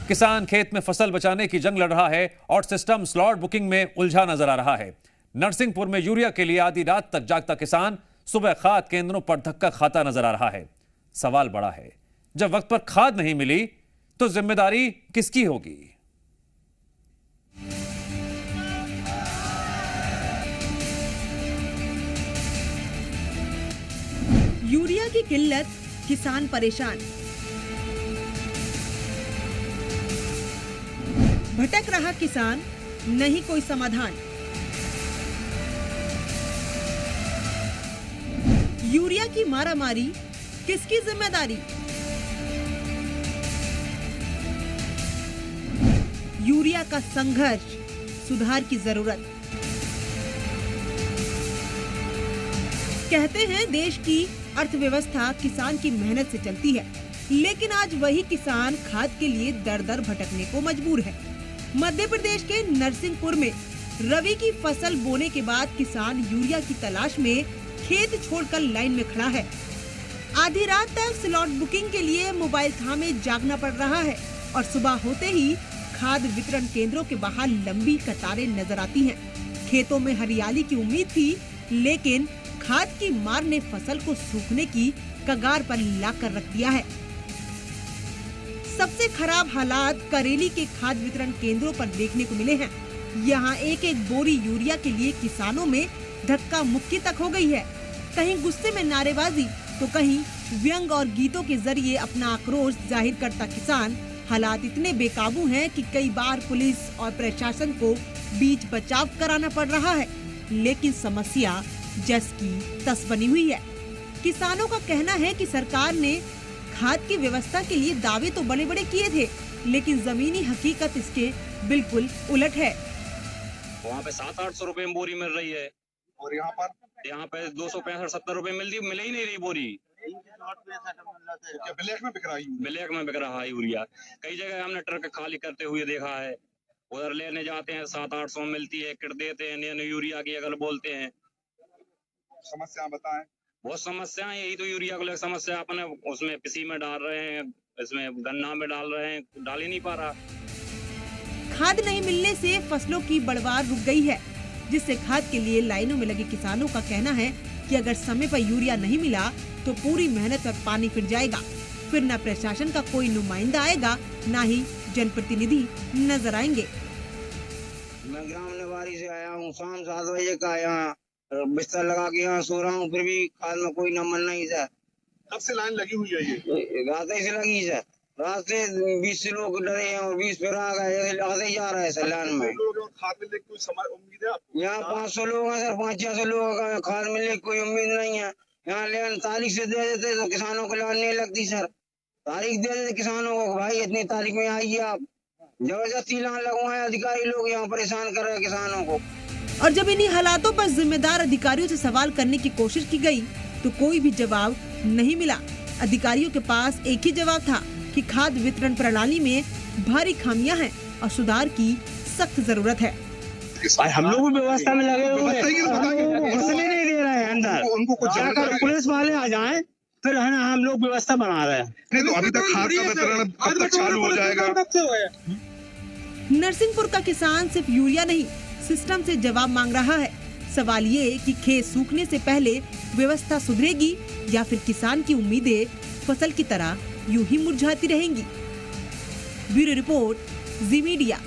किसान खेत में फसल बचाने की जंग लड़ रहा है और सिस्टम स्लॉट बुकिंग में उलझा नजर आ रहा है। नरसिंहपुर में यूरिया के लिए आधी रात तक जागता किसान सुबह खाद केंद्रों पर धक्का खाता नजर आ रहा है। सवाल बड़ा है, जब वक्त पर खाद नहीं मिली तो जिम्मेदारी किसकी होगी? यूरिया की किल्लत, किसान परेशान। भटक रहा किसान, नहीं कोई समाधान। यूरिया की मारामारी, किसकी जिम्मेदारी? यूरिया का संघर्ष, सुधार की जरूरत। कहते हैं देश की अर्थव्यवस्था किसान की मेहनत से चलती है, लेकिन आज वही किसान खाद के लिए दर दर भटकने को मजबूर है। मध्य प्रदेश के नरसिंहपुर में रबी की फसल बोने के बाद किसान यूरिया की तलाश में खेत छोड़कर लाइन में खड़ा है। आधी रात तक स्लॉट बुकिंग के लिए मोबाइल थामे जागना पड़ रहा है और सुबह होते ही खाद वितरण केंद्रों के बाहर लंबी कतारें नजर आती हैं। खेतों में हरियाली की उम्मीद थी, लेकिन खाद की मार ने फसल को सूखने की कगार पर लाकर रख दिया है। सबसे खराब हालात करेली के खाद वितरण केंद्रों पर देखने को मिले हैं। यहाँ एक एक बोरी यूरिया के लिए किसानों में धक्का मुक्की तक हो गई है। कहीं गुस्से में नारेबाजी तो कहीं व्यंग और गीतों के जरिए अपना आक्रोश जाहिर करता किसान। हालात इतने बेकाबू हैं कि कई बार पुलिस और प्रशासन को बीच बचाव कराना पड़ रहा है, लेकिन समस्या जस की तस बनी हुई है। किसानों का कहना है कि सरकार ने खाद की व्यवस्था के लिए दावे तो बड़े बड़े किए थे, लेकिन जमीनी हकीकत इसके बिल्कुल उलट है। वहाँ पे 700-800 रुपए में बोरी मिल रही है और यहाँ पे 265-70 रुपए मिल ही नहीं रही बोरी। क्या ब्लैक में बिक रहा है? ब्लैक में बिक रहा है यूरिया। कई जगह हमने ट्रक खाली करते हुए देखा है। उधर लेने जाते हैं 700-800 मिलती है, किट देते हैं, यूरिया की अगर बोलते हैं। समस्या बताएं। बहुत समस्या है, यही तो यूरिया को लेकर समस्या। अपने उसमें पिसी में डाल रहे हैं, इसमें गन्ना में डाल रहे हैं, डाल ही नहीं पा रहा। खाद नहीं मिलने से फसलों की बढ़वार रुक गई है, जिससे खाद के लिए लाइनों में लगे किसानों का कहना है कि अगर समय पर यूरिया नहीं मिला तो पूरी मेहनत पर पानी फिर जाएगा। फिर न प्रशासन का कोई नुमाइंदा आएगा, न ही जनप्रतिनिधि नजर आएंगे। मैं ग्राम निवारी से आया हूँ, शाम 7 बजे का यहाँ बिस्तर लगा के यहाँ सो रहा हूँ, फिर भी खाद में कोई नंबर नहीं सर। कब से लाइन लगी हुई है? ये रात से लगी सर। रात से 20 से लोग डरे हैं और 20 फिर आ गए, आते ही जा रहे हैं सर लाइन में। खाद मिलने की कोई उम्मीद है आपको? यहाँ 500 लोग हैं सर, 500-600 लोगों का खाद मिलने की कोई उम्मीद नहीं है। यहाँ लेन तारीख से दे देते तो किसानों को लाइन नहीं लगती सर। तारीख दे देते किसानों को, भाई इतनी तारीख में आइए आप। जबरदस्ती लाइन लगवाए अधिकारी लोग, यहाँ परेशान कर रहे हैं किसानों को। और जब इन्हीं हालातों पर जिम्मेदार अधिकारियों से सवाल करने की कोशिश की गई तो कोई भी जवाब नहीं मिला। अधिकारियों के पास एक ही जवाब था कि खाद वितरण प्रणाली में भारी खामियां हैं और सुधार की सख्त जरूरत है। हम लोग भी व्यवस्था में लगे हुए हैं, घुसने नहीं दे रहे हैं अंदर। उनको कुछ पुलिस वाले आ जाएं, फिर है ना हम लोग व्यवस्था बना रहे हैं। नहीं तो अभी तक खाद का वितरण कब तक चालू हो जाएगा? नरसिंहपुर का किसान सिर्फ यूरिया नहीं, सिस्टम से जवाब मांग रहा है। सवाल ये कि खेत सूखने से पहले व्यवस्था सुधरेगी या फिर किसान की उम्मीदें फसल की तरह यूं ही मुरझाती रहेंगी। ब्यूरो रिपोर्ट, जी मीडिया।